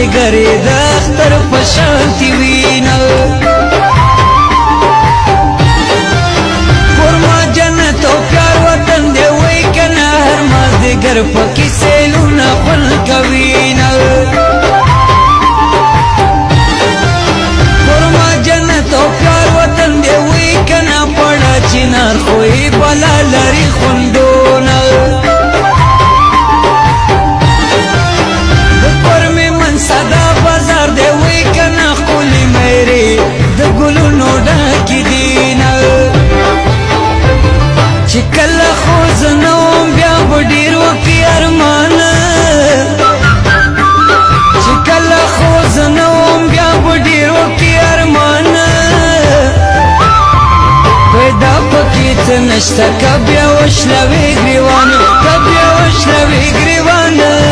ملګری د اختر په شانتي وینه ورما جنت او پیار وطن دی وای کنه هر مازدیګر پکې سیلونه خوند کوینه ورما جنت او پیار وطن دی وای کنه پړه چنار خوې بلا لري خوندونه صدا بازار دی وای کنه خولي مېری د ګلونو ډکې دینه چې کله خو زنوم بیا به ډېر وکړي ارمانه چې کله خو زنوم بیا به ډېر وکړي ارمانه پیدا پکې څه نشته که بیا وشلوي ګریوانه که بیا وشلوي ګریوانه